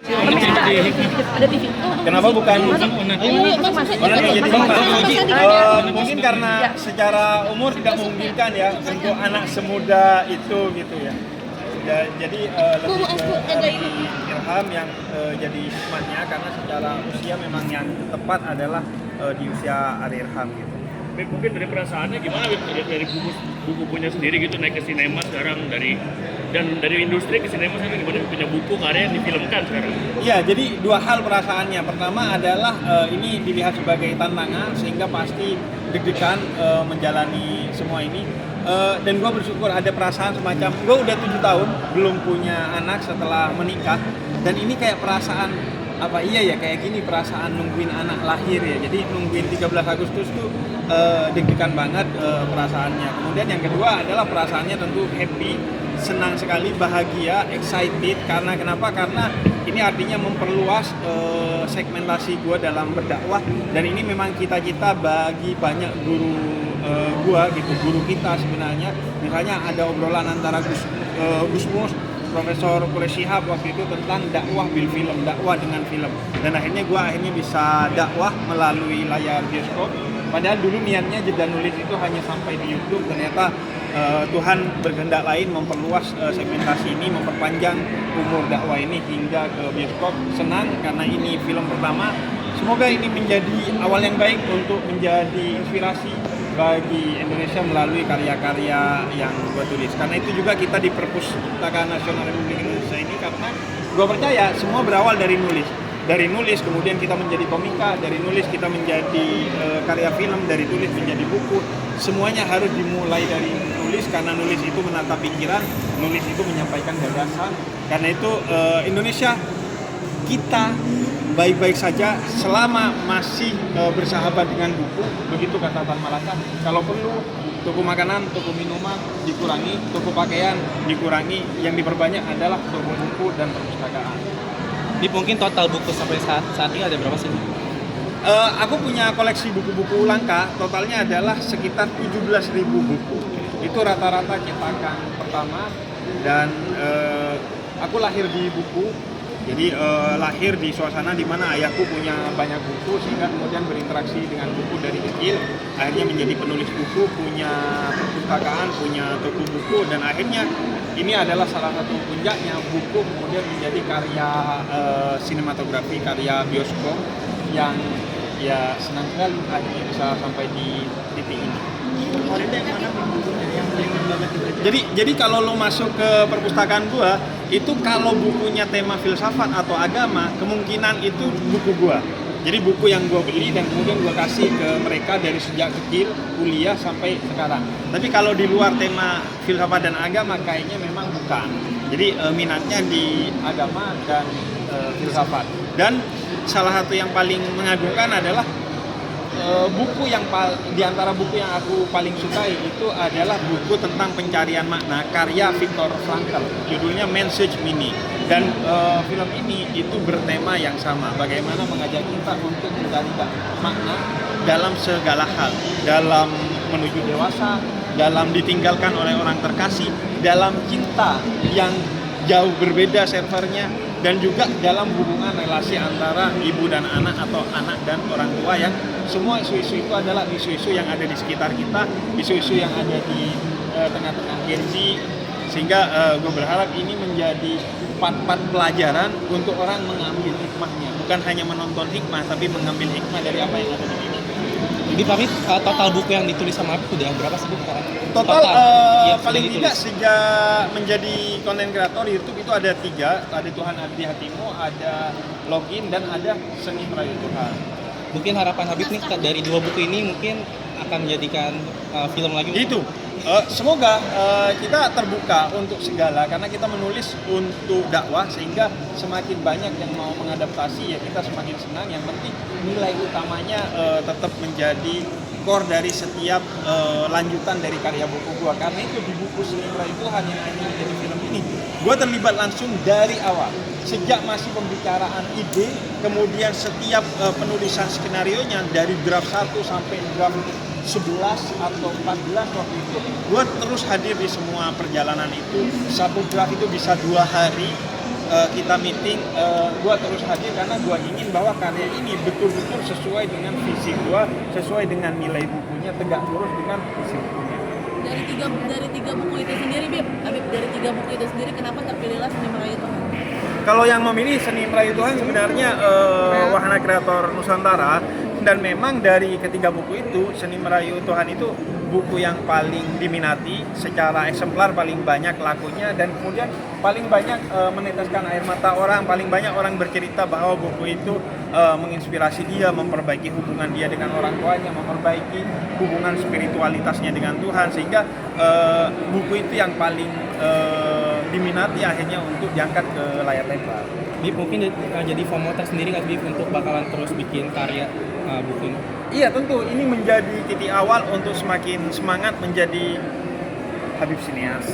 Ada TV. Kenapa bukan jadi hikmah? Mungkin karena secara umur tidak memungkinkan ya untuk anak semuda itu gitu ya. Jadi lebih ke Irham yang jadi hikmahnya karena secara usia memang yang tepat adalah di usia Ari Irham gitu. Mungkin dari perasaannya gimana dari buku-bukunya sendiri gitu naik ke sinema sekarang dari industri ke sinema sekarang gimana punya buku karya yang difilmkan sekarang? Iya, jadi dua hal perasaannya. Pertama adalah ini dilihat sebagai tantangan sehingga pasti deg-degan menjalani semua ini. Dan gue bersyukur ada perasaan semacam gue udah 7 tahun belum punya anak setelah menikah dan ini kayak perasaan apa iya ya kayak gini perasaan nungguin anak lahir ya, jadi nungguin 13 Agustus tuh deg-degan banget perasaannya. Kemudian yang kedua adalah perasaannya tentu happy, senang sekali, bahagia, excited. Karena kenapa? Karena ini artinya memperluas segmentasi gue dalam berdakwah dan ini memang cita-cita bagi banyak guru gua gitu, guru kita sebenarnya. Misalnya ada obrolan antara Gus Mus, Profesor Quraish Shihab waktu itu tentang dakwah bil film, dakwah dengan film. Dan akhirnya gua bisa dakwah melalui layar bioskop. Padahal dulu niatnya jeda nulis itu hanya sampai di YouTube. Ternyata Tuhan berkehendak lain memperluas segmentasi ini, memperpanjang umur dakwah ini hingga ke bioskop. Senang karena ini film pertama. Semoga ini menjadi awal yang baik untuk menjadi inspirasi bagi Indonesia melalui karya-karya yang gue tulis. Karena itu juga kita di Perpustakaan Nasional Republik Indonesia ini karena gue percaya semua berawal dari nulis. Dari nulis kemudian kita menjadi komika, dari nulis kita menjadi karya film, dari tulis menjadi buku. Semuanya harus dimulai dari nulis karena nulis itu menata pikiran, nulis itu menyampaikan gagasan. Karena itu Indonesia kita baik-baik saja selama masih bersahabat dengan buku, begitu kata Tan Malaka. Kalau perlu toko makanan, toko minuman dikurangi, toko pakaian dikurangi, yang diperbanyak adalah toko buku dan perpustakaan. Jadi mungkin total buku sampai saat ini ada berapa sih? Aku punya koleksi buku-buku langka, totalnya adalah sekitar 17.000 buku. Itu rata-rata cetakan pertama dan aku lahir di buku. Jadi lahir di suasana di mana ayahku punya banyak buku sehingga kemudian berinteraksi dengan buku dari kecil. Akhirnya menjadi penulis buku, punya perpustakaan, punya toko buku dan akhirnya ini adalah salah satu puncaknya buku kemudian menjadi karya sinematografi, karya bioskop yang ya senang sekali akhirnya bisa sampai di titik ini. Jadi kalau lo masuk ke perpustakaan gua, itu kalau bukunya tema filsafat atau agama, kemungkinan itu buku gua. Jadi buku yang gua beli dan kemudian gua kasih ke mereka dari sejak kecil, kuliah sampai sekarang. Tapi kalau di luar tema filsafat dan agama kayaknya memang bukan. Jadi minatnya di agama dan filsafat. Dan salah satu yang paling mengagumkan adalah buku yang di antara buku yang aku paling sukai itu adalah buku tentang pencarian makna karya Viktor Frankl, judulnya Message Meaning. Dan film ini itu bertema yang sama, bagaimana mengajak kita untuk mencari makna dalam segala hal, dalam menuju dewasa, dalam ditinggalkan oleh orang terkasih, dalam cinta yang jauh berbeda servernya, dan juga dalam hubungan relasi antara ibu dan anak atau anak dan orang tua yang semua isu-isu itu adalah isu-isu yang ada di sekitar kita, isu-isu yang ada di tengah-tengah Gen Z, sehingga gue berharap ini menjadi part-part pelajaran untuk orang mengambil hikmahnya, bukan hanya menonton hikmah tapi mengambil hikmah dari apa yang ada di sini. Jadi pamit total buku yang ditulis sama Apip udah berapa sih Bu? Total paling tidak sejak menjadi konten kreator YouTube itu ada 3, ada Tuhan Abdi Hatimu, ada Login dan ada Seni Merayu Tuhan. Mungkin harapan Habib nih dari 2 buku ini mungkin akan menjadikan film lagi. Itu semoga kita terbuka untuk segala karena kita menulis untuk dakwah sehingga semakin banyak yang mau mengadaptasi ya kita semakin senang. Yang penting nilai utamanya tetap menjadi core dari setiap lanjutan dari karya buku gua. Karena itu di buku Seni Merayu Tuhan yang akhirnya menjadi film ini gua terlibat langsung dari awal. Sejak masih pembicaraan ide, kemudian setiap penulisan skenario-nya dari draft 1 sampai draft 11 atau 14 waktu itu. Gue terus hadir di semua perjalanan itu. Satu draft itu bisa 2 hari kita meeting, gue terus hadir karena gue ingin bahwa karya ini betul-betul sesuai dengan visi gue, sesuai dengan nilai bukunya, tegak lurus dengan visi bukunya. Dari tiga buku itu sendiri, Habib, dari tiga buku itu sendiri, kenapa terpilihlah Seni Merayu Tuhan? Kalau yang memilih Seni Merayu Tuhan sebenarnya Wahana Kreator Nusantara, dan memang dari ketiga buku itu Seni Merayu Tuhan itu buku yang paling diminati, secara eksemplar paling banyak lakunya, dan kemudian paling banyak meneteskan air mata orang, paling banyak orang bercerita bahwa buku itu menginspirasi dia, memperbaiki hubungan dia dengan orang tuanya, memperbaiki hubungan spiritualitasnya dengan Tuhan, sehingga buku itu yang paling diminati akhirnya untuk diangkat ke layar lebar. Bib, mungkin jadi FOMO tersendiri nggak Bib untuk bakalan terus bikin karya buku ini? Iya, tentu ini menjadi titik awal untuk semakin semangat menjadi Habib Sineas.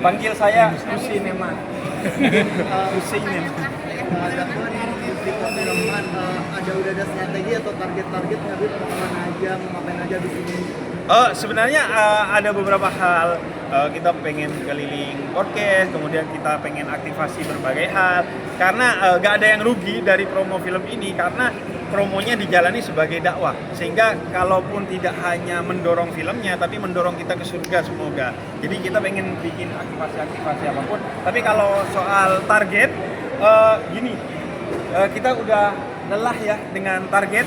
Panggil saya Husinema. Huseinen. Udah ada strategi atau target Habib mau kemana aja, mau ngapain aja di sini? Sebenarnya ada beberapa hal. Kita pengen keliling podcast, kemudian kita pengen aktivasi berbagai hal. Karena gak ada yang rugi dari promo film ini, karena promonya dijalani sebagai dakwah, sehingga kalaupun tidak hanya mendorong filmnya, tapi mendorong kita ke surga semoga. Jadi kita pengen bikin aktivasi-aktivasi apapun. Tapi kalau soal target, gini, kita udah lelah ya dengan target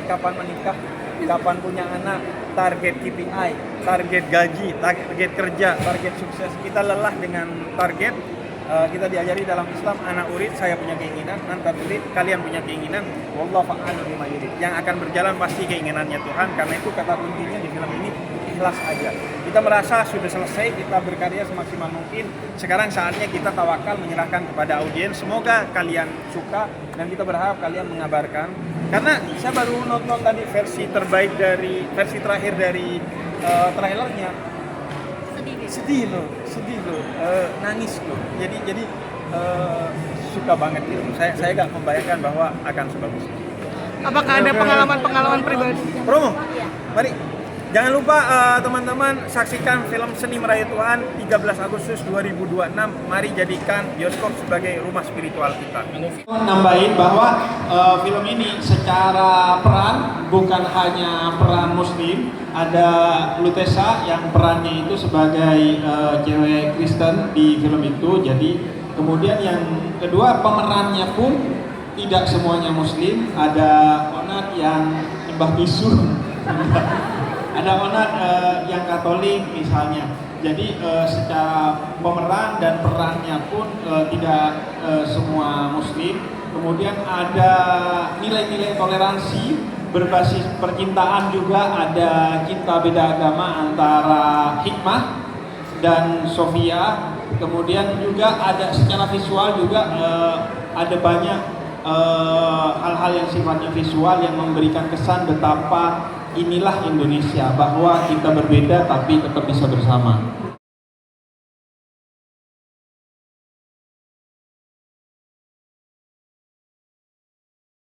kapan menikah, kapan punya anak, target KPI, target gaji, target kerja, target sukses. Kita lelah dengan target. Kita diajari dalam Islam, ana urid, saya punya keinginan, anta turid, kalian punya keinginan, wallahu fa'alu bima yurid. Yang akan berjalan pasti keinginannya Tuhan. Karena itu kata kuncinya di film ini, ikhlas aja. Kita merasa sudah selesai, kita berkarya semaksimal mungkin. Sekarang saatnya kita tawakal menyerahkan kepada audiens. Semoga kalian suka, dan kita berharap kalian mengabarkan. Karena saya baru nonton tadi versi terakhir dari trailernya. Sedih loh, nangis loh. Jadi suka banget gitu. Saya gak membayangkan bahwa akan sebagus itu. Apakah ada pengalaman pribadi? Promo, mari. Jangan lupa teman-teman saksikan film Seni Merayu Tuhan 13 Agustus 2026. Mari jadikan bioskop sebagai rumah spiritual kita. Nambahin bahwa film ini secara peran bukan hanya peran muslim, ada Lutesa yang perannya itu sebagai cewek Kristen di film itu. Jadi kemudian yang kedua, pemerannya pun tidak semuanya muslim, ada Onat yang nyembah bisu. Ada Onat yang Katolik misalnya. Jadi secara pemeran dan perannya pun tidak semua muslim. Kemudian ada nilai-nilai toleransi berbasis percintaan juga, ada cinta beda agama antara Hikmah dan Sofia. Kemudian juga ada secara visual juga ada banyak hal-hal yang sifatnya visual yang memberikan kesan betapa inilah Indonesia, bahwa kita berbeda tapi tetap bisa bersama.